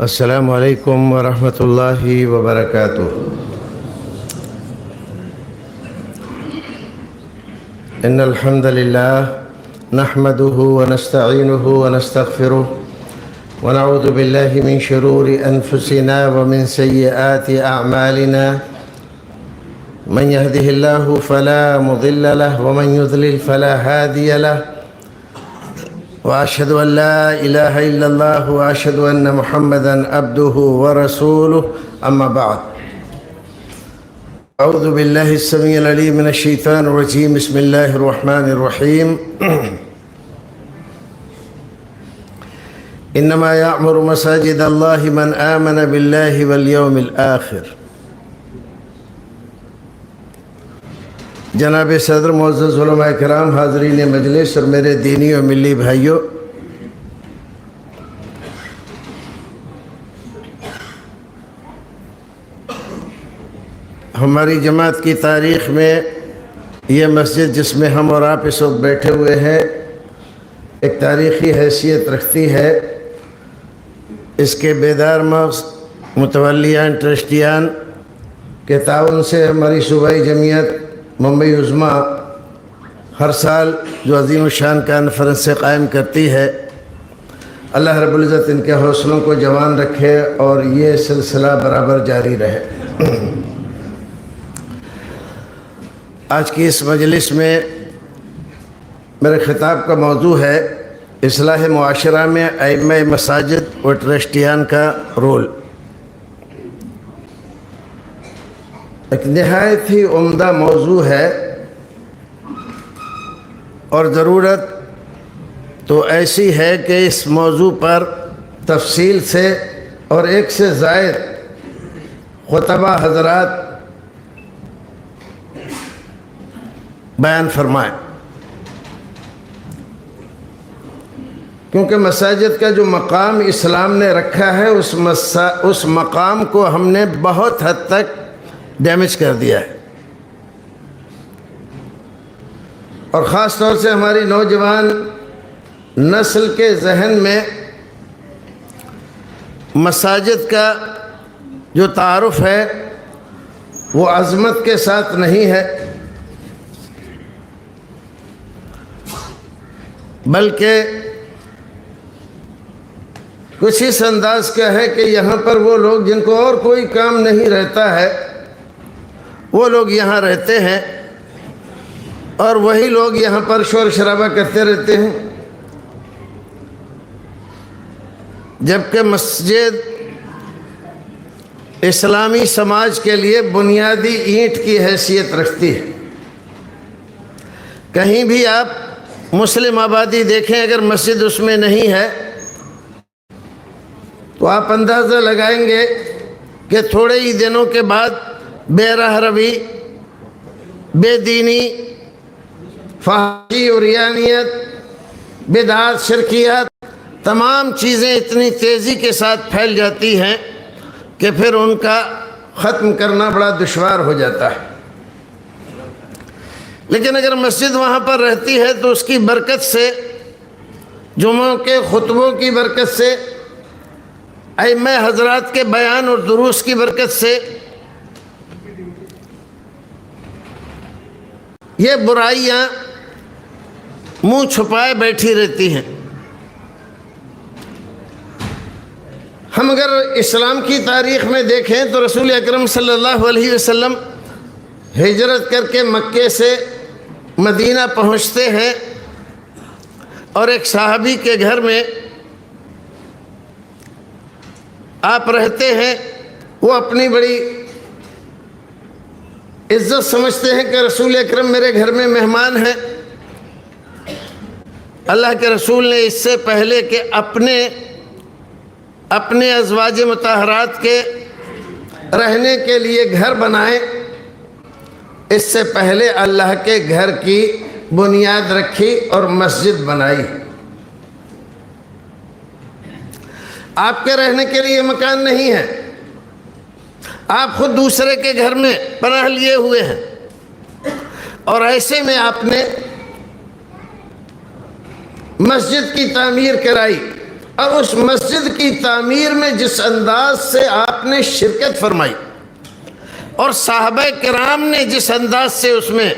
السلام علیکم ورحمۃ اللہ وبرکاتہ۔ ان الحمد للہ نحمده ونستعینه ونستغفره ونعوذ باللہ من شرور انفسنا ومن سیئات اعمالنا من يهده الله فلا مضل له ومن يضلل فلا هادي له وأشهد أن لا إله إلا الله وأشهد أن محمدًا عبده ورسوله أما بعد أعوذ بالله السميع العليم من الشيطان الرجيم بسم الله الرحمن الرحيم إنما يعمر مساجد الله من آمن بالله واليوم الآخر۔ جناب صدر، معزز علماء کرام، حاضرین مجلس اور میرے دینی اور ملی بھائیوں، ہماری جماعت کی تاریخ میں یہ مسجد جس میں ہم اور آپ اس وقت بیٹھے ہوئے ہیں ایک تاریخی حیثیت رکھتی ہے۔ اس کے بیدار مغز متولیان ٹرسٹیان کے تعاون سے ہماری صوبائی جمعیت ممبئی عظمیٰ ہر سال جو عظیم الشان کانفرنس سے قائم کرتی ہے، اللہ رب العزت ان کے حوصلوں کو جوان رکھے اور یہ سلسلہ برابر جاری رہے۔ آج کی اس مجلس میں میرے خطاب کا موضوع ہے اصلاح معاشرہ میں ائمہ مساجد و ٹرسٹیان کا رول۔ ایک نہایت ہی عمدہ موضوع ہے اور ضرورت تو ایسی ہے کہ اس موضوع پر تفصیل سے اور ایک سے زائد خطبہ حضرات بیان فرمائیں، کیونکہ مساجد کا جو مقام اسلام نے رکھا ہے اس مقام کو ہم نے بہت حد تک ڈیمیج کر دیا ہے، اور خاص طور سے ہماری نوجوان نسل کے ذہن میں مساجد کا جو تعارف ہے وہ عظمت کے ساتھ نہیں ہے، بلکہ کچھ اس انداز کا ہے کہ یہاں پر وہ لوگ جن کو اور کوئی کام نہیں رہتا ہے وہ لوگ یہاں رہتے ہیں، اور وہی لوگ یہاں پر شور شرابہ کرتے رہتے ہیں، جبکہ مسجد اسلامی سماج کے لیے بنیادی اینٹ کی حیثیت رکھتی ہے۔ کہیں بھی آپ مسلم آبادی دیکھیں، اگر مسجد اس میں نہیں ہے تو آپ اندازہ لگائیں گے کہ تھوڑے ہی دنوں کے بعد بے راہ روی، بے دینی، فحاشی، عریانیت، بدعات، شرکیات، تمام چیزیں اتنی تیزی کے ساتھ پھیل جاتی ہیں کہ پھر ان کا ختم کرنا بڑا دشوار ہو جاتا ہے۔ لیکن اگر مسجد وہاں پر رہتی ہے تو اس کی برکت سے، جمعوں کے خطبوں کی برکت سے، ائمہ حضرات کے بیان اور دروس کی برکت سے یہ برائیاں منہ چھپائے بیٹھی رہتی ہیں۔ ہم اگر اسلام کی تاریخ میں دیکھیں تو رسول اکرم صلی اللہ علیہ وسلم ہجرت کر کے مکے سے مدینہ پہنچتے ہیں، اور ایک صحابی کے گھر میں آپ رہتے ہیں۔ وہ اپنی بڑی عزت سمجھتے ہیں کہ رسول اکرم میرے گھر میں مہمان ہیں۔ اللہ کے رسول نے اس سے پہلے کہ اپنے ازواج مطہرات کے رہنے کے لیے گھر بنائیں، اس سے پہلے اللہ کے گھر کی بنیاد رکھی اور مسجد بنائی۔ آپ کے رہنے کے لیے مکان نہیں ہے، آپ خود دوسرے کے گھر میں پناہ لیے ہوئے ہیں، اور ایسے میں آپ نے مسجد کی تعمیر کرائی، اور اس مسجد کی تعمیر میں جس انداز سے آپ نے شرکت فرمائی اور صحابہ کرام نے جس انداز سے اس میں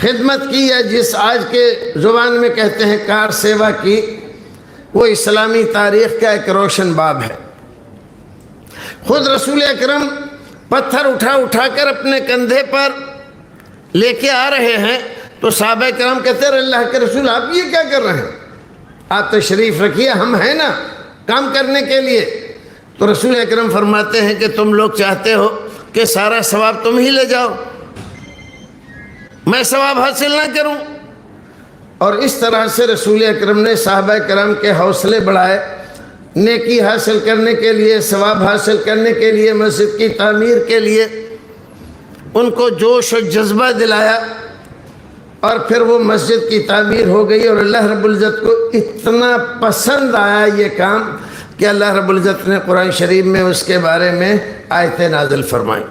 خدمت کی، یا جس آج کے زبان میں کہتے ہیں کار سیوا کی، وہ اسلامی تاریخ کا ایک روشن باب ہے۔ خود رسول اکرم پتھر اٹھا اٹھا کر اپنے کندھے پر لے کے آ رہے ہیں تو صحابہ کرام کہتے ہیں اللہ کے رسول آپ یہ کیا کر رہے ہیں، آپ تشریف رکھیے، ہم ہیں نا کام کرنے کے لیے۔ تو رسول اکرم فرماتے ہیں کہ تم لوگ چاہتے ہو کہ سارا ثواب تم ہی لے جاؤ، میں ثواب حاصل نہ کروں؟ اور اس طرح سے رسول اکرم نے صحابہ کرام کے حوصلے بڑھائے، نیکی حاصل کرنے کے لیے، ثواب حاصل کرنے کے لیے، مسجد کی تعمیر کے لیے ان کو جوش و جذبہ دلایا، اور پھر وہ مسجد کی تعمیر ہو گئی۔ اور اللہ رب العزت کو اتنا پسند آیا یہ کام کہ اللہ رب العزت نے قرآن شریف میں اس کے بارے میں آیتیں نازل فرمائیں۔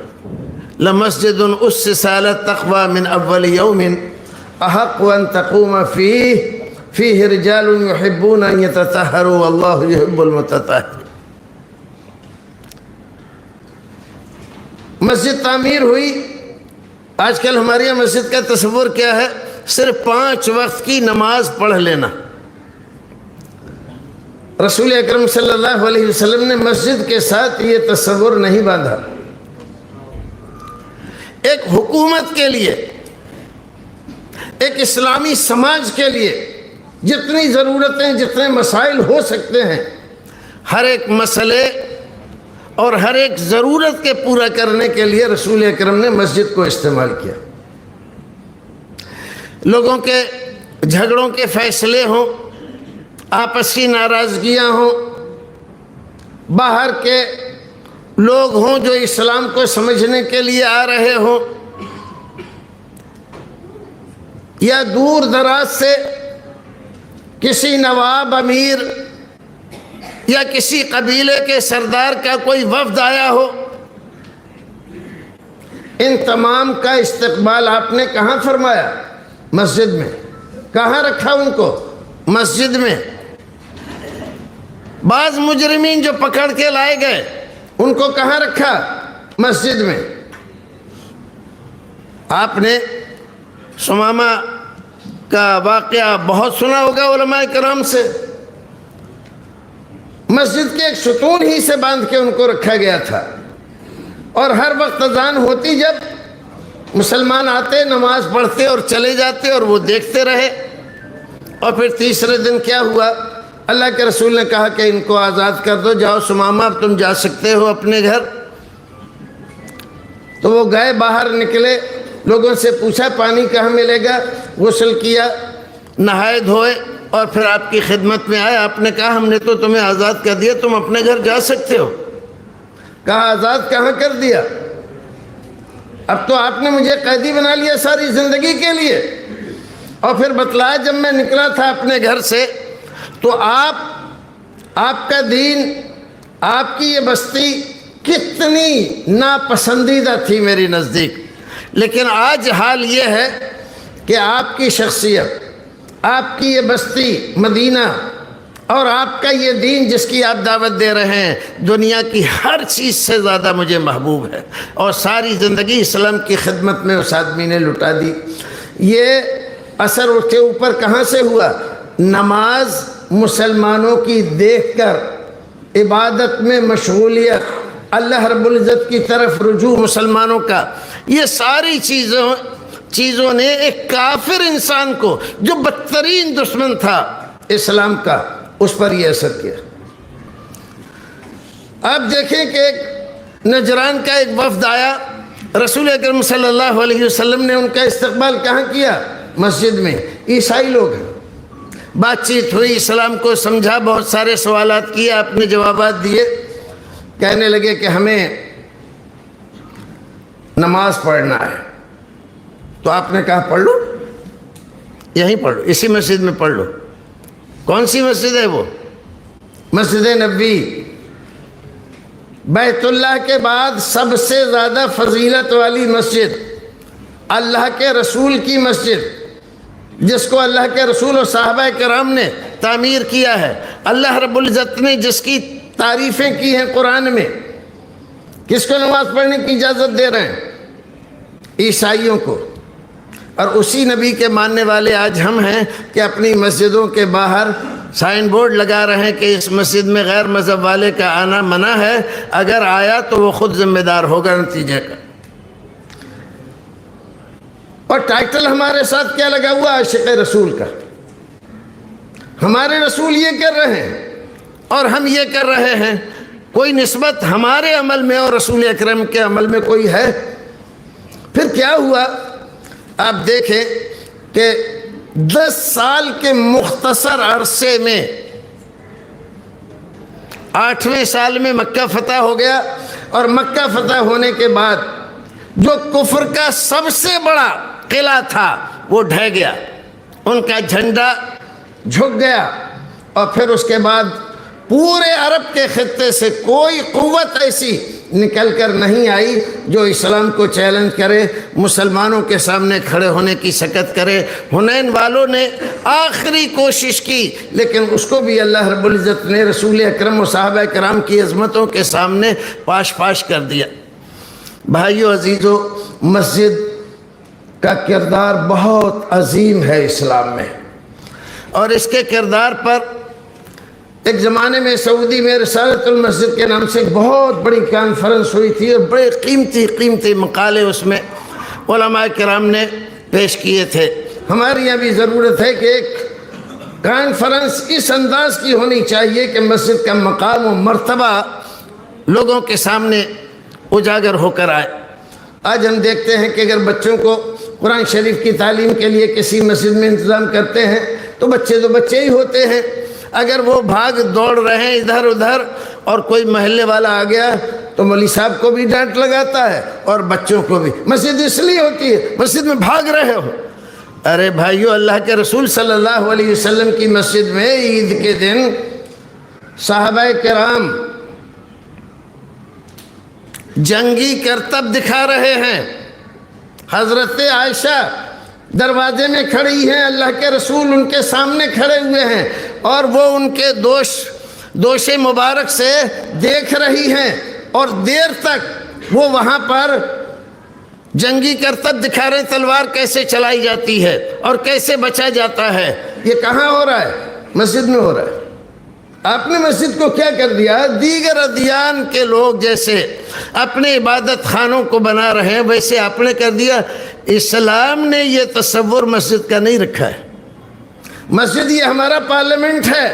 لَمَسْجِدٌ أُسِّسَ عَلَى التَّقْوَى مِنْ أَوَّلِ يَوْمٍ أَحَقُّ أَن تَقُومَ فِيهِ رِجَالٌ يُحِبُّونَ أَن يَتَطَهَّرُوا وَاللَّهُ يُحِبُّ الْمُتَطَهِّرِينَ۔ مسجد تعمیر ہوئی۔ آج کل ہماری یہاں مسجد کا تصور کیا ہے؟ صرف 5 وقت کی نماز پڑھ لینا۔ رسول اکرم صلی اللہ علیہ وسلم نے مسجد کے ساتھ یہ تصور نہیں باندھا۔ ایک حکومت کے لیے، ایک اسلامی سماج کے لیے جتنی ضرورتیں، جتنے مسائل ہو سکتے ہیں، ہر ایک مسئلے اور ہر ایک ضرورت کے پورا کرنے کے لیے رسول اکرم نے مسجد کو استعمال کیا۔ لوگوں کے جھگڑوں کے فیصلے ہوں، آپسی ناراضگیاں ہوں، باہر کے لوگ ہوں جو اسلام کو سمجھنے کے لیے آ رہے ہوں، یا دور دراز سے کسی نواب، امیر یا کسی قبیلے کے سردار کا کوئی وفد آیا ہو، ان تمام کا استقبال آپ نے کہاں فرمایا؟ مسجد میں۔ کہاں رکھا ان کو؟ مسجد میں۔ بعض مجرمین جو پکڑ کے لائے گئے ان کو کہاں رکھا؟ مسجد میں۔ آپ نے ثمامہ کا واقعہ بہت سنا ہوگا علماء کرام سے۔ مسجد کے ایک ستون ہی سے باندھ کے ان کو رکھا گیا تھا، اور ہر وقت اذان ہوتی جب مسلمان آتے، نماز پڑھتے اور چلے جاتے، اور وہ دیکھتے رہے۔ اور پھر تیسرے دن کیا ہوا؟ اللہ کے رسول نے کہا کہ ان کو آزاد کر دو، جاؤ ثمامہ اب تم جا سکتے ہو اپنے گھر۔ تو وہ گئے، باہر نکلے، لوگوں سے پوچھا پانی کہاں ملے گا، غسل کیا، نہائے دھوئے، اور پھر آپ کی خدمت میں آئے۔ آپ نے کہا ہم نے تو تمہیں آزاد کر دیا، تم اپنے گھر جا سکتے ہو۔ کہا آزاد کہاں کر دیا، اب تو آپ نے مجھے قیدی بنا لیا ساری زندگی کے لیے۔ اور پھر بتلایا جب میں نکلا تھا اپنے گھر سے تو آپ کا دین، آپ کی یہ بستی کتنی ناپسندیدہ تھی میری نزدیک، لیکن آج حال یہ ہے کہ آپ کی شخصیت، آپ کی یہ بستی مدینہ اور آپ کا یہ دین جس کی آپ دعوت دے رہے ہیں، دنیا کی ہر چیز سے زیادہ مجھے محبوب ہے، اور ساری زندگی اسلام کی خدمت میں اس آدمی نے لٹا دی۔ یہ اثر اس کے اوپر کہاں سے ہوا؟ نماز مسلمانوں کی دیکھ کر، عبادت میں مشغولیت، اللہ رب العزت کی طرف رجوع مسلمانوں کا، یہ ساری چیزوں نے ایک کافر انسان کو جو بدترین دشمن تھا اسلام کا، اس پر یہ اثر کیا۔ آپ دیکھیں کہ ایک نجران کا ایک وفد آیا، رسول اکرم صلی اللہ علیہ وسلم نے ان کا استقبال کہاں کیا؟ مسجد میں۔ عیسائی لوگ ہیں، بات چیت ہوئی، اسلام کو سمجھا، بہت سارے سوالات کیے، آپ نے جوابات دیے۔ کہنے لگے کہ ہمیں نماز پڑھنا ہے۔ تو آپ نے کہا پڑھ لو، یہیں پڑھ لو، اسی مسجد میں پڑھ لو۔ کون سی مسجد ہے وہ؟ مسجد نبوی، بیت اللہ کے بعد سب سے زیادہ فضیلت والی مسجد، اللہ کے رسول کی مسجد، جس کو اللہ کے رسول اور صحابہ کرام نے تعمیر کیا ہے۔ اللہ رب العزت نے جس کی تعریفیں کی ہیں قرآن میں، کس کو نماز پڑھنے کی اجازت دے رہے ہیں؟ عیسائیوں کو۔ اور اسی نبی کے ماننے والے آج ہم ہیں کہ اپنی مسجدوں کے باہر سائن بورڈ لگا رہے ہیں کہ اس مسجد میں غیر مذہب والے کا آنا منع ہے، اگر آیا تو وہ خود ذمہ دار ہوگا نتیجے کا۔ اور ٹائٹل ہمارے ساتھ کیا لگا ہوا؟ عاشق رسول کا۔ ہمارے رسول یہ کر رہے ہیں اور ہم یہ کر رہے ہیں، کوئی نسبت ہمارے عمل میں اور رسول اکرم کے عمل میں کوئی ہے؟ پھر کیا ہوا؟ آپ دیکھیں کہ 10 سال کے مختصر عرصے میں 8ویں سال میں مکہ فتح ہو گیا، اور مکہ فتح ہونے کے بعد جو کفر کا سب سے بڑا قلعہ تھا وہ ڈھہ گیا، ان کا جھنڈا جھک گیا، اور پھر اس کے بعد پورے عرب کے خطے سے کوئی قوت ایسی نکل کر نہیں آئی جو اسلام کو چیلنج کرے، مسلمانوں کے سامنے کھڑے ہونے کی سکت کرے۔ حنین والوں نے آخری کوشش کی، لیکن اس کو بھی اللہ رب العزت نے رسول اکرم و صحابہ کرام کی عظمتوں کے سامنے پاش پاش کر دیا۔ بھائیو عزیزو، مسجد کا کردار بہت عظیم ہے اسلام میں، اور اس کے کردار پر ایک زمانے میں سعودی میں رسالت المسجد کے نام سے ایک بہت بڑی کانفرنس ہوئی تھی، اور بڑے قیمتی مقالے اس میں علماء کرام نے پیش کیے تھے۔ ہمارے یہاں بھی ضرورت ہے کہ ایک کانفرنس اس انداز کی ہونی چاہیے کہ مسجد کا مقام و مرتبہ لوگوں کے سامنے اجاگر ہو کر آئے۔ آج ہم دیکھتے ہیں کہ اگر بچوں کو قرآن شریف کی تعلیم کے لیے کسی مسجد میں انتظام کرتے ہیں تو بچے ہی ہوتے ہیں۔ اگر وہ بھاگ دوڑ رہے ہیں ادھر ادھر اور کوئی محلے والا آ گیا تو مولوی صاحب کو بھی ڈانٹ لگاتا ہے اور بچوں کو بھی۔ مسجد اس لیے ہوتی ہے، مسجد میں بھاگ رہے ہو۔ ارے بھائیو، اللہ کے رسول صلی اللہ علیہ وسلم کی مسجد میں عید کے دن صحابہ کرام جنگی کرتب دکھا رہے ہیں۔ حضرت عائشہ دروازے میں کھڑی ہیں، اللہ کے رسول ان کے سامنے کھڑے ہوئے ہیں، اور وہ ان کے دوش مبارک سے دیکھ رہی ہیں، اور دیر تک وہ وہاں پر جنگی کرتب دکھا رہے ہیں، تلوار کیسے چلائی جاتی ہے اور کیسے بچا جاتا ہے۔ یہ کہاں ہو رہا ہے؟ مسجد میں ہو رہا ہے۔ آپ نے مسجد کو کیا کر دیا؟ دیگر ادیان کے لوگ جیسے اپنے عبادت خانوں کو بنا رہے ہیں، ویسے آپ نے کر دیا۔ اسلام نے یہ تصور مسجد کا نہیں رکھا ہے۔ مسجد یہ ہمارا پارلیمنٹ ہے،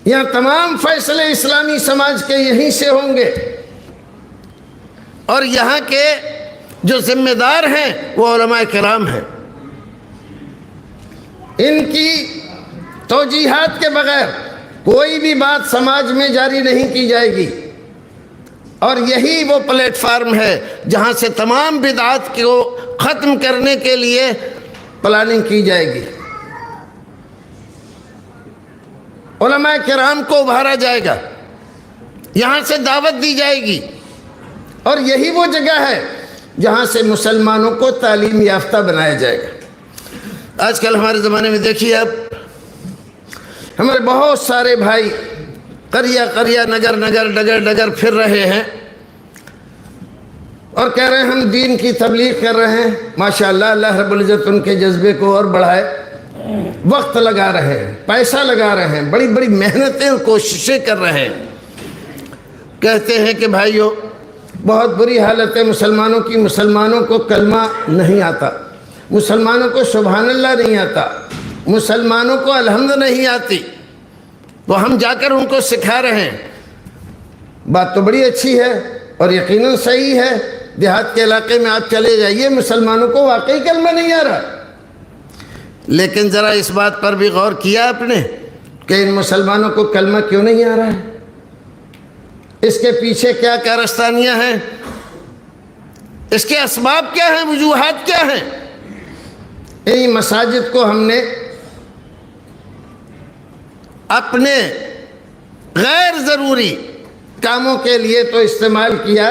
یہاں تمام فیصلے اسلامی سماج کے یہیں سے ہوں گے، اور یہاں کے جو ذمہ دار ہیں وہ علماء کرام ہیں۔ ان کی توجیہات کے بغیر کوئی بھی بات سماج میں جاری نہیں کی جائے گی، اور یہی وہ پلیٹ فارم ہے جہاں سے تمام بدعات کو ختم کرنے کے لیے پلاننگ کی جائے گی۔ علماء کرام کو ابھارا جائے گا، یہاں سے دعوت دی جائے گی، اور یہی وہ جگہ ہے جہاں سے مسلمانوں کو تعلیم یافتہ بنایا جائے گا۔ آج کل ہمارے زمانے میں دیکھیے، اب ہمارے بہت سارے بھائی قریہ نگر ڈگر پھر رہے ہیں اور کہہ رہے ہیں ہم دین کی تبلیغ کر رہے ہیں۔ ماشاءاللہ، اللہ رب العزت ان کے جذبے کو اور بڑھائے۔ وقت لگا رہے ہیں، پیسہ لگا رہے ہیں، بڑی بڑی محنتیں اور کوششیں کر رہے ہیں۔ کہتے ہیں کہ بھائیو، بہت بری حالت ہے مسلمانوں کی، مسلمانوں کو کلمہ نہیں آتا، مسلمانوں کو سبحان اللہ نہیں آتا، مسلمانوں کو الحمد نہیں آتی، تو ہم جا کر ان کو سکھا رہے ہیں۔ بات تو بڑی اچھی ہے اور یقیناً صحیح ہے۔ دیہات کے علاقے میں آپ چلے جائیے، مسلمانوں کو واقعی کلمہ نہیں آ رہا، لیکن ذرا اس بات پر بھی غور کیا آپ نے کہ ان مسلمانوں کو کلمہ کیوں نہیں آ رہا ہے؟ اس کے پیچھے کیا کارستانیاں ہیں؟ اس کے اسباب کیا ہیں؟ وجوہات کیا ہیں؟ ان مساجد کو ہم نے اپنے غیر ضروری کاموں کے لیے تو استعمال کیا،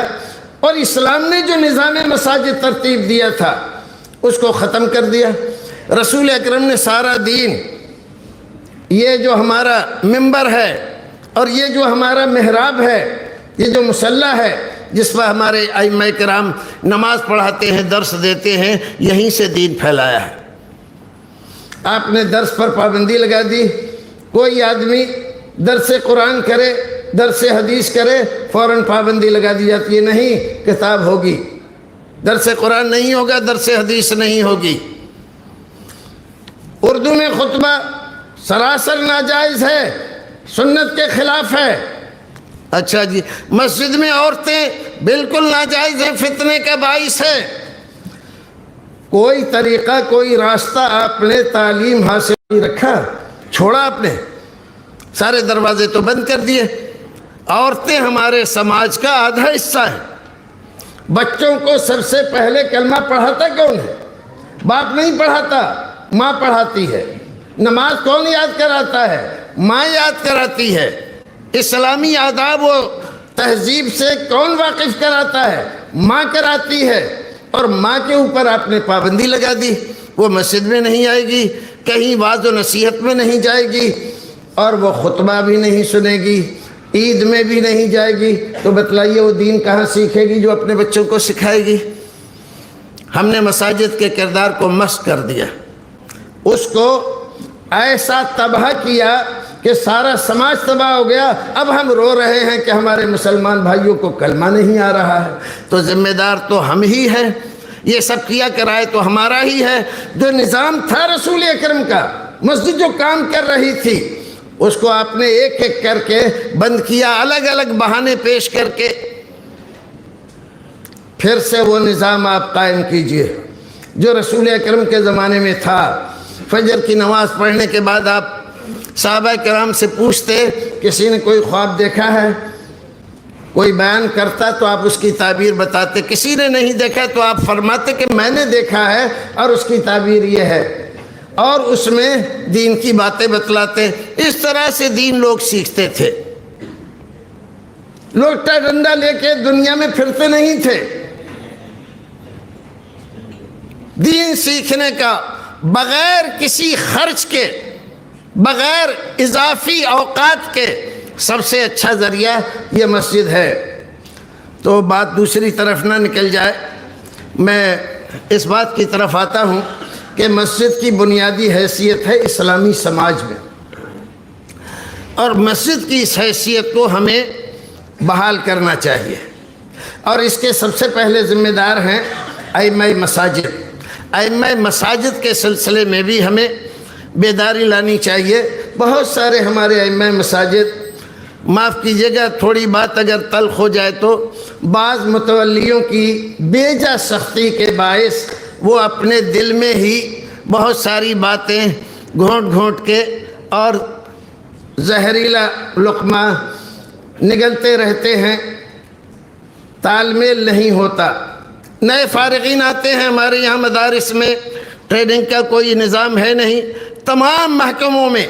اور اسلام نے جو نظام مساجد ترتیب دیا تھا اس کو ختم کر دیا۔ رسول اکرم نے سارا دین یہ جو ہمارا ممبر ہے اور یہ جو ہمارا محراب ہے، یہ جو مصلی ہے جس پر ہمارے ائمہ کرام نماز پڑھاتے ہیں، درس دیتے ہیں، یہیں سے دین پھیلایا ہے۔ آپ نے درس پر پابندی لگا دی، کوئی آدمی درس قرآن کرے، درس حدیث کرے، فوراً پابندی لگا دی جاتی ہے، نہیں کتاب ہوگی، درس قرآن نہیں ہوگا، درس حدیث نہیں ہوگی۔ اردو میں خطبہ سراسر ناجائز ہے، سنت کے خلاف ہے۔ اچھا جی، مسجد میں عورتیں بالکل ناجائز ہیں، فتنے کا باعث ہے۔ کوئی طریقہ، کوئی راستہ آپ نے تعلیم حاصل نہیں رکھا، چھوڑا آپ نے، سارے دروازے تو بند کر دیے۔ عورتیں ہمارے سماج کا آدھا حصہ ہیں۔ بچوں کو سب سے پہلے کلمہ پڑھاتا کون ہے؟ باپ نہیں پڑھاتا، ماں پڑھاتی ہے۔ نماز کون یاد کراتا ہے؟ ماں یاد کراتی ہے۔ اسلامی آداب و تہذیب سے کون واقف کراتا ہے؟ ماں کراتی ہے۔ اور ماں کے اوپر آپ نے پابندی لگا دی، وہ مسجد میں نہیں آئے گی، کہیں وعظ و نصیحت میں نہیں جائے گی، اور وہ خطبہ بھی نہیں سنے گی، عید میں بھی نہیں جائے گی، تو بتلائیے وہ دین کہاں سیکھے گی جو اپنے بچوں کو سکھائے گی؟ ہم نے مساجد کے کردار کو مسخ کر دیا، اس کو ایسا تباہ کیا کہ سارا سماج تباہ ہو گیا۔ اب ہم رو رہے ہیں کہ ہمارے مسلمان بھائیوں کو کلمہ نہیں آ رہا ہے، تو ذمہ دار تو ہم ہی ہیں، یہ سب کیا کرائے تو ہمارا ہی ہے۔ جو نظام تھا رسول اکرم کا، مسجد جو کام کر رہی تھی، اس کو آپ نے ایک ایک کر کے بند کیا، الگ الگ بہانے پیش کر کے۔ پھر سے وہ نظام آپ قائم کیجئے جو رسول اکرم کے زمانے میں تھا۔ فجر کی نماز پڑھنے کے بعد آپ صحابہ کرام سے پوچھتے، کسی نے کوئی خواب دیکھا ہے؟ کوئی بیان کرتا تو آپ اس کی تعبیر بتاتے، کسی نے نہیں دیکھا تو آپ فرماتے کہ میں نے دیکھا ہے اور اس کی تعبیر یہ ہے، اور اس میں دین کی باتیں بتلاتے۔ اس طرح سے دین لوگ سیکھتے تھے۔ لوٹا ڈنڈا لے کے دنیا میں پھرتے نہیں تھے۔ دین سیکھنے کا بغیر کسی خرچ کے، بغیر اضافی اوقات کے سب سے اچھا ذریعہ یہ مسجد ہے۔ تو بات دوسری طرف نہ نکل جائے، میں اس بات کی طرف آتا ہوں کہ مسجد کی بنیادی حیثیت ہے اسلامی سماج میں، اور مسجد کی اس حیثیت کو ہمیں بحال کرنا چاہیے، اور اس کے سب سے پہلے ذمہ دار ہیں ائمہ مساجد۔ ائمہ مساجد کے سلسلے میں بھی ہمیں بیداری لانی چاہیے۔ بہت سارے ہمارے ائمہ مساجد، معاف کیجیے گا تھوڑی بات اگر تلخ ہو جائے تو، بعض متولیوں کی بیجا سختی کے باعث وہ اپنے دل میں ہی بہت ساری باتیں گھونٹ گھونٹ کے اور زہریلا لقمہ نگلتے رہتے ہیں، تال میل نہیں ہوتا۔ نئے فارغین آتے ہیں ہمارے یہاں مدارس میں، ٹریننگ کا کوئی نظام ہے نہیں۔ تمام محکموں میں،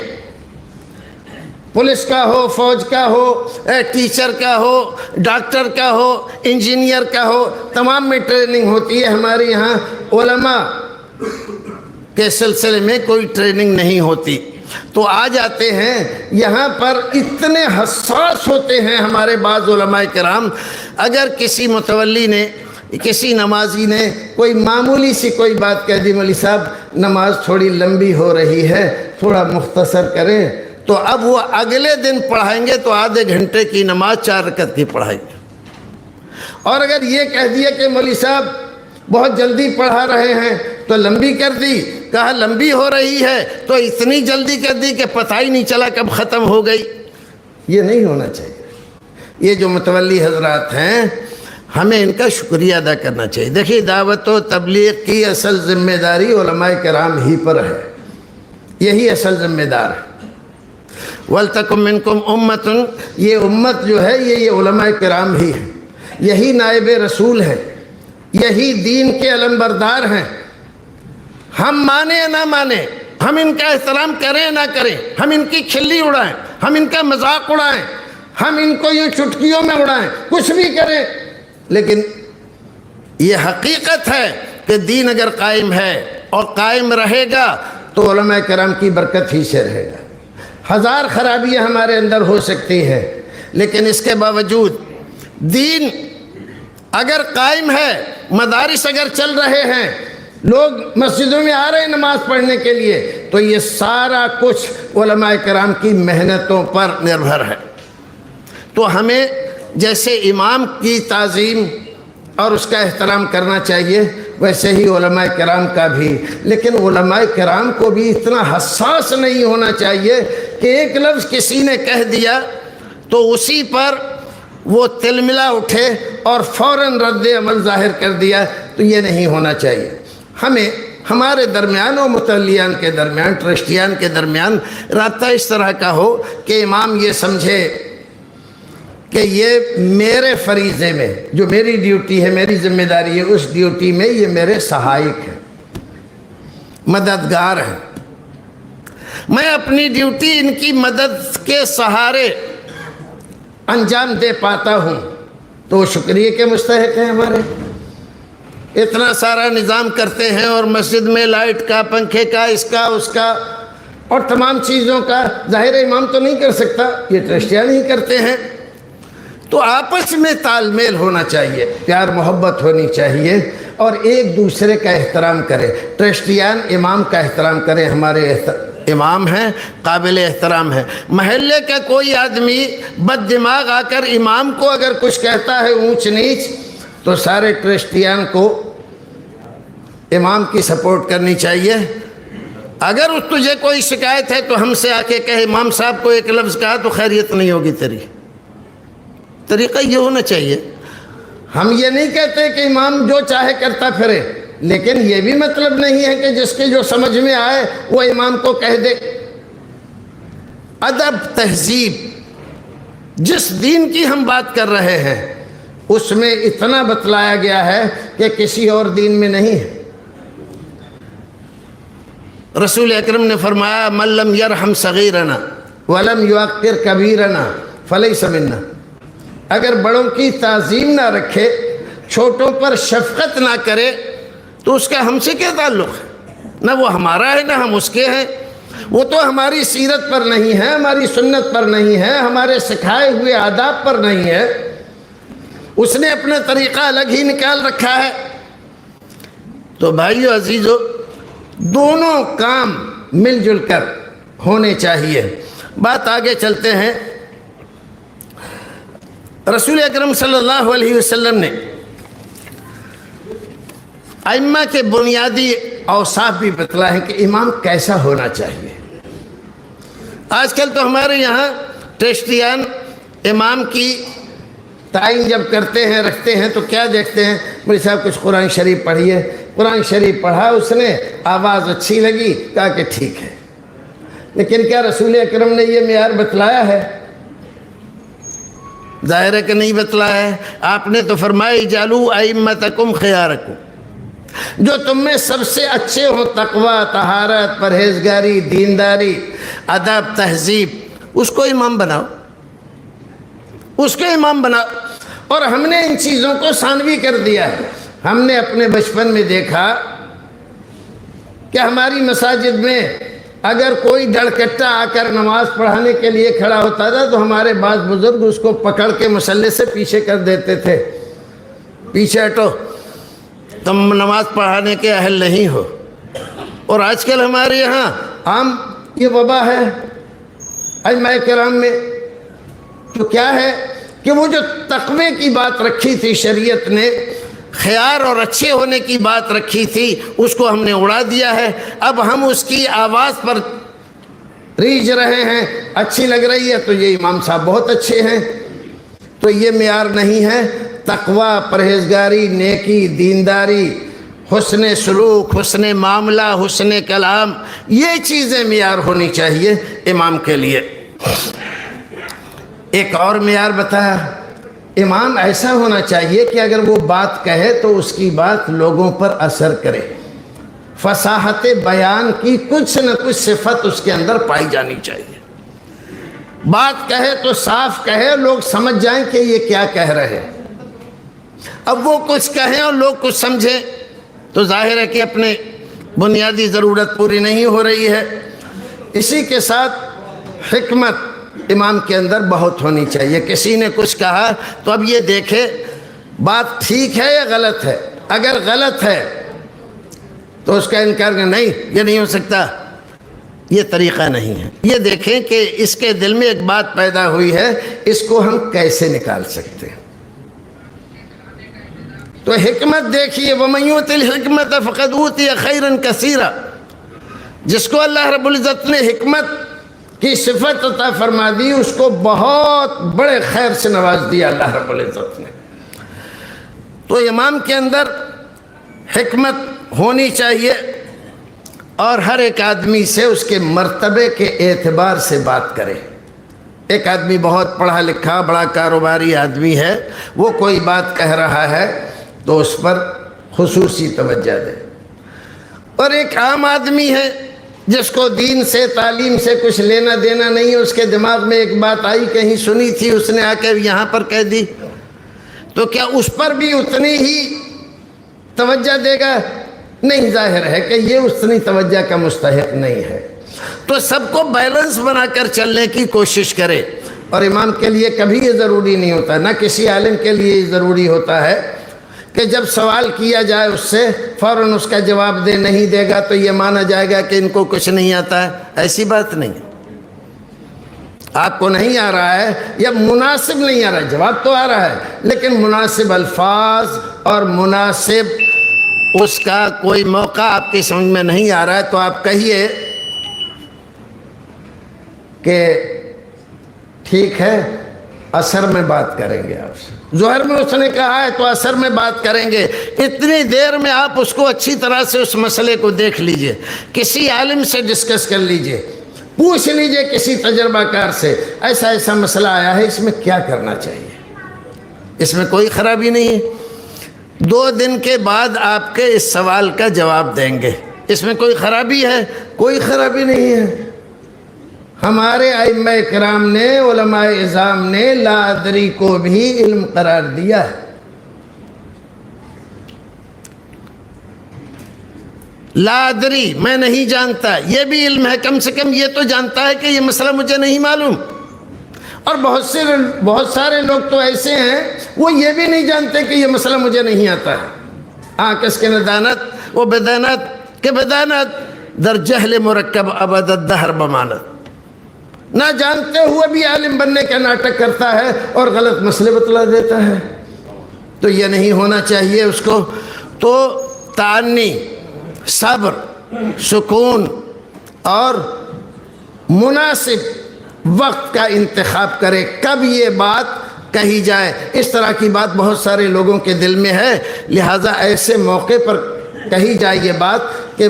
پولیس کا ہو، فوج کا ہو، ٹیچر کا ہو، ڈاکٹر کا ہو، انجینئر کا ہو، تمام میں ٹریننگ ہوتی ہے۔ ہمارے یہاں علماء کے سلسلے میں کوئی ٹریننگ نہیں ہوتی، تو آ جاتے ہیں یہاں پر اتنے حساس ہوتے ہیں ہمارے بعض علماء کرام۔ اگر کسی متولی نے، کسی نمازی نے کوئی معمولی سی کوئی بات کہہ دی، مولوی صاحب نماز تھوڑی لمبی ہو رہی ہے، تھوڑا مختصر کریں، تو اب وہ اگلے دن پڑھائیں گے تو آدھے گھنٹے کی نماز 4 رکعت کی پڑھائیں گے۔ اور اگر یہ کہہ دیا کہ مولوی صاحب بہت جلدی پڑھا رہے ہیں تو لمبی کر دی، کہا لمبی ہو رہی ہے تو اتنی جلدی کر دی کہ پتہ ہی نہیں چلا کب ختم ہو گئی۔ یہ نہیں ہونا چاہیے۔ یہ جو متولی حضرات ہیں، ہمیں ان کا شکریہ ادا کرنا چاہیے۔ دیکھیے، دعوت و تبلیغ کی اصل ذمہ داری علماء کرام ہی پر ہے، یہی اصل ذمہ دار ہے۔ وَلْتَكُمْ مِنْكُمْ أُمَّةٌ، یہ امت جو ہے یہ علماء کرام ہی ہیں، یہی نائب رسول ہیں، یہی دین کے علمبردار ہیں۔ ہم مانیں یا نہ مانیں، ہم ان کا احترام کریں یا نہ کریں، ہم ان کی کھلی اڑائیں، ہم ان کا مذاق اڑائیں، ہم ان کو یوں چٹکیوں میں اڑائیں، کچھ بھی کریں، لیکن یہ حقیقت ہے کہ دین اگر قائم ہے اور قائم رہے گا تو علماء کرام کی برکت ہی سے رہے گا۔ ہزار خرابیاں ہمارے اندر ہو سکتی ہیں، لیکن اس کے باوجود دین اگر قائم ہے، مدارس اگر چل رہے ہیں، لوگ مسجدوں میں آ رہے ہیں نماز پڑھنے کے لیے، تو یہ سارا کچھ علماء کرام کی محنتوں پر نربھر ہے۔ تو ہمیں جیسے امام کی تعظیم اور اس کا احترام کرنا چاہیے، ویسے ہی علماء کرام کا بھی، لیکن علماء کرام کو بھی اتنا حساس نہیں ہونا چاہیے کہ ایک لفظ کسی نے کہہ دیا تو اسی پر وہ تلملا اٹھے اور فوراً رد عمل ظاہر کر دیا، تو یہ نہیں ہونا چاہیے۔ ہمیں ہمارے درمیان اور متولیان کے درمیان، ٹرسٹیان کے درمیان رابطہ اس طرح کا ہو کہ امام یہ سمجھے کہ یہ میرے فریضے میں، جو میری ڈیوٹی ہے، میری ذمہ داری ہے، اس ڈیوٹی میں یہ میرے سہائک ہیں، مددگار ہیں، میں اپنی ڈیوٹی ان کی مدد کے سہارے انجام دے پاتا ہوں، تو وہ شکریہ کے مستحق ہیں ہمارے۔ اتنا سارا نظام کرتے ہیں اور مسجد میں لائٹ کا، پنکھے کا، اس کا اس کا اور تمام چیزوں کا ظاہر امام تو نہیں کر سکتا، یہ ٹرسٹیان ہی کرتے ہیں۔ تو آپس میں تال میل ہونا چاہیے، پیار محبت ہونی چاہیے اور ایک دوسرے کا احترام کرے۔ ٹرسٹیان امام کا احترام کرے، ہمارے امام ہیں، قابل احترام ہے۔ محلے کا کوئی آدمی بد دماغ آ کر امام کو اگر کچھ کہتا ہے اونچ نیچ، تو سارے ٹرسٹیان کو امام کی سپورٹ کرنی چاہیے۔ اگر تجھے کوئی شکایت ہے تو ہم سے آ کے کہے امام صاحب کو ایک لفظ کہا تو خیریت نہیں ہوگی تیری۔ طریقہ یہ ہونا چاہیے۔ ہم یہ نہیں کہتے کہ امام جو چاہے کرتا پھرے، لیکن یہ بھی مطلب نہیں ہے کہ جس کے جو سمجھ میں آئے وہ امام کو کہہ دے۔ ادب، تہذیب، جس دین کی ہم بات کر رہے ہیں اس میں اتنا بتلایا گیا ہے کہ کسی اور دین میں نہیں ہے۔ رسول اکرم نے فرمایا من لم یرحم صغیرنا ولم یوقر کبیرنا فلیس منا، اگر بڑوں کی تعظیم نہ رکھے، چھوٹوں پر شفقت نہ کرے، تو اس کا ہم سے کیا تعلق ہے؟ نہ وہ ہمارا ہے نہ ہم اس کے ہیں۔ وہ تو ہماری سیرت پر نہیں ہے، ہماری سنت پر نہیں ہے، ہمارے سکھائے ہوئے آداب پر نہیں ہے، اس نے اپنا طریقہ الگ ہی نکال رکھا ہے۔ تو بھائیو عزیزو، دونوں کام مل جل کر ہونے چاہیے۔ بات آگے چلتے ہیں۔ رسول اکرم صلی اللہ علیہ وسلم نے ائمہ کے بنیادی اوصاف بھی بتلا ہے کہ امام کیسا ہونا چاہیے۔ آج کل تو ہمارے یہاں ٹرسٹیان امام کی تعین جب کرتے ہیں، رکھتے ہیں، تو کیا دیکھتے ہیں؟ مولوی صاحب کچھ قرآن شریف پڑھیے۔ قرآن شریف پڑھا اس نے، آواز اچھی لگی، کہا کہ ٹھیک ہے۔ لیکن کیا رسول اکرم نے یہ معیار بتلایا ہے؟ ظاہر ہے کہ نہیں بتلایا ہے۔ آپ نے تو فرمایا اجعلوا ائمتکم خیارکم، جو تم میں سب سے اچھے ہوں، تقوی، طہارت، پرہیزگاری، دینداری، ادب، تہذیب، اس کو امام بناؤ، اس کو امام بناؤ۔ اور ہم نے ان چیزوں کو ثانوی کر دیا ہے۔ ہم نے اپنے بچپن میں دیکھا کہ ہماری مساجد میں اگر کوئی ڈڑکٹا آ کر نماز پڑھانے کے لیے کھڑا ہوتا تھا تو ہمارے بعض بزرگ اس کو پکڑ کے مصلی سے پیچھے کر دیتے تھے، پیچھے ہٹو، تم نماز پڑھانے کے اہل نہیں ہو۔ اور آج کل ہمارے یہاں عام یہ وبا ہے ائمہ کرام میں۔ تو کیا ہے کہ وہ جو تقوی کی بات رکھی تھی شریعت نے، خیار اور اچھے ہونے کی بات رکھی تھی، اس کو ہم نے اڑا دیا ہے۔ اب ہم اس کی آواز پر ریجھ رہے ہیں، اچھی لگ رہی ہے تو یہ امام صاحب بہت اچھے ہیں۔ تو یہ معیار نہیں ہے۔ تقوی، پرہیزگاری، نیکی، دینداری، حسن سلوک، حسن معاملہ، حسن کلام، یہ چیزیں معیار ہونی چاہیے امام کے لیے۔ ایک اور معیار بتایا، امام ایسا ہونا چاہیے کہ اگر وہ بات کہے تو اس کی بات لوگوں پر اثر کرے۔ فصاحت بیان کی کچھ نہ کچھ صفت اس کے اندر پائی جانی چاہیے۔ بات کہے تو صاف کہے، لوگ سمجھ جائیں کہ یہ کیا کہہ رہے ہیں۔ اب وہ کچھ کہیں اور لوگ کچھ سمجھیں تو ظاہر ہے کہ اپنے بنیادی ضرورت پوری نہیں ہو رہی ہے۔ اسی کے ساتھ حکمت امام کے اندر بہت ہونی چاہیے۔ کسی نے کچھ کہا تو اب یہ دیکھے بات ٹھیک ہے یا غلط ہے۔ اگر غلط ہے تو اس کا انکار کرنا، نہیں یہ نہیں ہو سکتا، یہ طریقہ نہیں ہے۔ یہ دیکھیں کہ اس کے دل میں ایک بات پیدا ہوئی ہے، اس کو ہم کیسے نکال سکتے ہیں۔ تو حکمت دیکھیے، وَمَن يُؤْتِ الْحِكْمَةَ فَقَدْ أُوتِيَ خَيْرًا كَثِيرًا، جس کو اللہ رب العزت نے حکمت کی صفت عطا فرما دی، اس کو بہت بڑے خیر سے نواز دیا اللہ رب العزت نے۔ تو امام کے اندر حکمت ہونی چاہیے، اور ہر ایک آدمی سے اس کے مرتبے کے اعتبار سے بات کرے۔ ایک آدمی بہت پڑھا لکھا بڑا کاروباری آدمی ہے، وہ کوئی بات کہہ رہا ہے تو اس پر خصوصی توجہ دے، اور ایک عام آدمی ہے جس کو دین سے تعلیم سے کچھ لینا دینا نہیں ہے، اس کے دماغ میں ایک بات آئی، کہیں سنی تھی، اس نے آ کے یہاں پر کہہ دی، تو کیا اس پر بھی اتنی ہی توجہ دے گا؟ نہیں، ظاہر ہے کہ یہ اتنی توجہ کا مستحق نہیں ہے۔ تو سب کو بیلنس بنا کر چلنے کی کوشش کرے، اور امام کے لیے کبھی یہ ضروری نہیں ہوتا، نہ کسی عالم کے لیے یہ ضروری ہوتا ہے کہ جب سوال کیا جائے اس سے فوراً اس کا جواب دے، نہیں دے گا تو یہ مانا جائے گا کہ ان کو کچھ نہیں آتا ہے۔ ایسی بات نہیں ہے۔ آپ کو نہیں آ رہا ہے یا مناسب نہیں آ رہا ہے، جواب تو آ رہا ہے، لیکن مناسب الفاظ اور مناسب اس کا کوئی موقع آپ کی سمجھ میں نہیں آ رہا ہے، تو آپ کہیے کہ ٹھیک ہے عصر میں بات کریں گے آپ سے۔ ظہر میں اس نے کہا ہے تو عصر میں بات کریں گے۔ اتنی دیر میں آپ اس کو اچھی طرح سے اس مسئلے کو دیکھ لیجئے، کسی عالم سے ڈسکس کر لیجئے، پوچھ لیجئے کسی تجربہ کار سے، ایسا ایسا مسئلہ آیا ہے، اس میں کیا کرنا چاہیے۔ اس میں کوئی خرابی نہیں ہے۔ 2 دن کے بعد آپ کے اس سوال کا جواب دیں گے، اس میں کوئی خرابی ہے؟ کوئی خرابی نہیں ہے۔ ہمارے ائمہ کرام نے، علماء اعظام نے لا ادری کو بھی علم قرار دیا ہے۔ لا ادری، میں نہیں جانتا، یہ بھی علم ہے، کم سے کم یہ تو جانتا ہے کہ یہ مسئلہ مجھے نہیں معلوم۔ اور بہت سارے لوگ تو ایسے ہیں وہ یہ بھی نہیں جانتے کہ یہ مسئلہ مجھے نہیں آتا ہے۔ کس کے ندانت وہ بدانت کہ بدانت در جہل مرکب ابد الدہر بمانت، نہ جانتے ہوئے بھی عالم بننے کا ناٹک کرتا ہے اور غلط مسئلے بتلا دیتا ہے۔ تو یہ نہیں ہونا چاہیے اس کو۔ تو تعنی، صبر، سکون اور مناسب وقت کا انتخاب کرے، کب یہ بات کہی جائے۔ اس طرح کی بات بہت سارے لوگوں کے دل میں ہے، لہٰذا ایسے موقع پر کہی جائے یہ بات کہ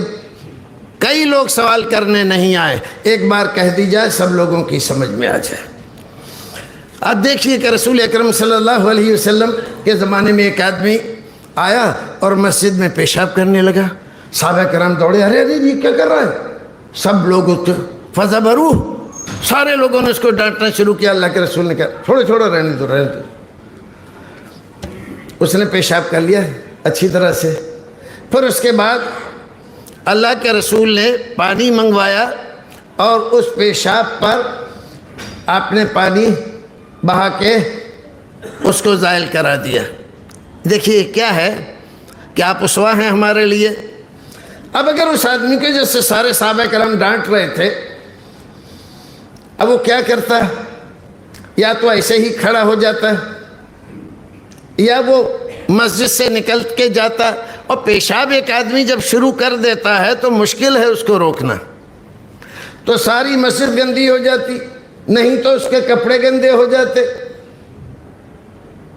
کئی لوگ سوال کرنے نہیں آئے، ایک بار کہہ دی جائے، سب لوگوں کی سمجھ میں آ جائے۔ اب دیکھیے کہ رسول اکرم صلی اللہ علیہ وسلم کے زمانے میں ایک آدمی آیا اور مسجد میں پیشاب کرنے لگا۔ صحابہ کرام دوڑے، ارے یہ کیا کر رہا ہے؟ سب لوگ فَذَبَرُوهُ، سارے لوگوں نے اس کو ڈانٹنا شروع کیا۔ اللہ کے رسول نے کہا چھوڑو رہنے دو۔ اس نے پیشاب کر لیا اچھی طرح سے۔ پھر اس کے بعد اللہ کے رسول نے پانی منگوایا اور اس پیشاب پر آپ نے پانی بہا کے اس کو زائل کرا دیا۔ دیکھیے کیا ہے کہ آپ اسوا ہیں ہمارے لیے۔ اب اگر اس آدمی کے جیسے سارے صحابہ کرام ڈانٹ رہے تھے، اب وہ کیا کرتا ہے؟ یا تو ایسے ہی کھڑا ہو جاتا ہے، یا وہ مسجد سے نکل کے جاتا۔ اور پیشاب ایک آدمی جب شروع کر دیتا ہے تو مشکل ہے اس کو روکنا، تو ساری مسجد گندی ہو جاتی، نہیں تو اس کے کپڑے گندے ہو جاتے۔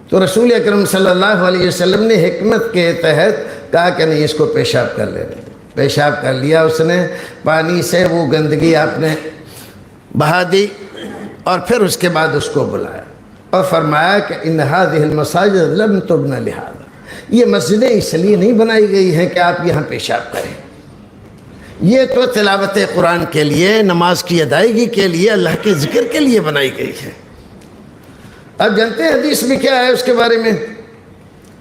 تو رسول اکرم صلی اللہ علیہ وسلم نے حکمت کے تحت کہا کہ نہیں، اس کو پیشاب کر لینے۔ پیشاب کر لیا اس نے، پانی سے وہ گندگی آپ نے بہا دی، اور پھر اس کے بعد اس کو بلایا اور فرمایا کہ ان هذه المساجد لم تبن لهذا، یہ مسجدیں اس لیے نہیں بنائی گئی ہیں کہ آپ یہاں پیشاب کریں، یہ تو تلاوت قرآن کے لیے، نماز کی ادائیگی کے لیے، اللہ کے ذکر کے لیے بنائی گئی ہے۔ اب جانتے ہیں حدیث میں کیا ہے اس کے بارے میں؟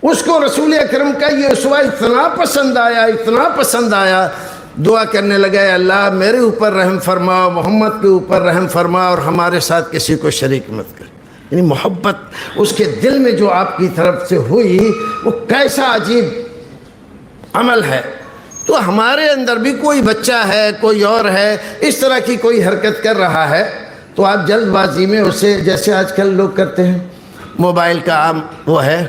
اس کو رسول اکرم کا یہ اسوہ اتنا پسند آیا دعا کرنے لگا اے اللہ میرے اوپر رحم فرماؤ، محمد کے اوپر رحم فرما اور ہمارے ساتھ کسی کو شریک مت کر۔ یعنی محبت اس کے دل میں جو آپ کی طرف سے ہوئی، وہ کیسا عجیب عمل ہے۔ تو ہمارے اندر بھی کوئی بچہ ہے، کوئی اور ہے، اس طرح کی کوئی حرکت کر رہا ہے، تو آپ جلد بازی میں اسے، جیسے آج کل لوگ کرتے ہیں، موبائل کا عام وہ ہے،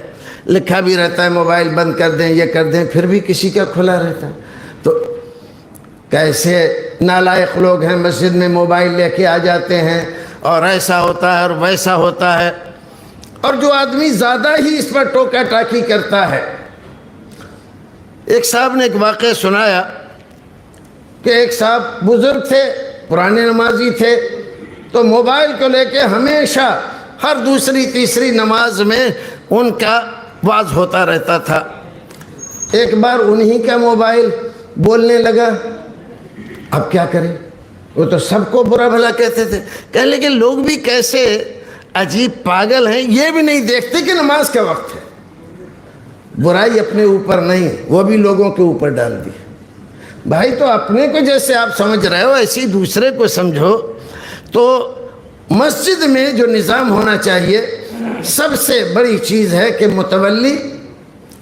لکھا بھی رہتا ہے موبائل بند کر دیں، یہ کر دیں، پھر بھی کسی کا کھلا رہتا ہے۔ تو کیسے نالائق لوگ ہیں، مسجد میں موبائل لے کے آ جاتے ہیں اور ایسا ہوتا ہے اور ویسا ہوتا ہے، اور جو آدمی زیادہ ہی اس پر ٹوکا ٹاکی کرتا ہے۔ ایک صاحب نے ایک واقعہ سنایا کہ ایک صاحب بزرگ تھے، پرانے نمازی تھے، تو موبائل کو لے کے ہمیشہ ہر دوسری تیسری نماز میں ان کا وعظ ہوتا رہتا تھا۔ ایک بار انہی کا موبائل بولنے لگا، اب کیا کریں؟ وہ تو سب کو برا بھلا کہتے تھے، کہنے لگے لوگ بھی کیسے عجیب پاگل ہیں، یہ بھی نہیں دیکھتے کہ نماز کا وقت ہے۔ برائی اپنے اوپر نہیں، وہ بھی لوگوں کے اوپر ڈال دی۔ بھائی تو اپنے کو جیسے آپ سمجھ رہے ہو ایسے دوسرے کو سمجھو۔ تو مسجد میں جو نظام ہونا چاہیے، سب سے بڑی چیز ہے کہ متولی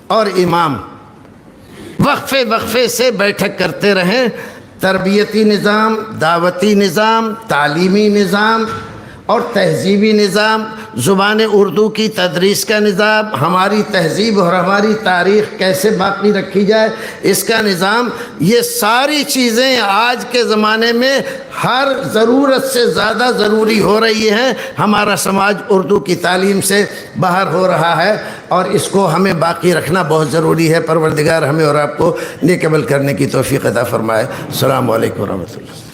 اور امام وقفے وقفے سے بیٹھک کرتے رہیں۔ تربیتی نظام، دعوتی نظام، تعلیمی نظام اور تہذیبی نظام، زبان اردو کی تدریس کا نظام، ہماری تہذیب اور ہماری تاریخ کیسے باقی رکھی جائے اس کا نظام، یہ ساری چیزیں آج کے زمانے میں ہر ضرورت سے زیادہ ضروری ہو رہی ہیں۔ ہمارا سماج اردو کی تعلیم سے باہر ہو رہا ہے اور اس کو ہمیں باقی رکھنا بہت ضروری ہے۔ پروردگار ہمیں اور آپ کو نیک عمل کرنے کی توفیق عطا فرمائے۔ السلام علیکم ورحمۃ اللہ۔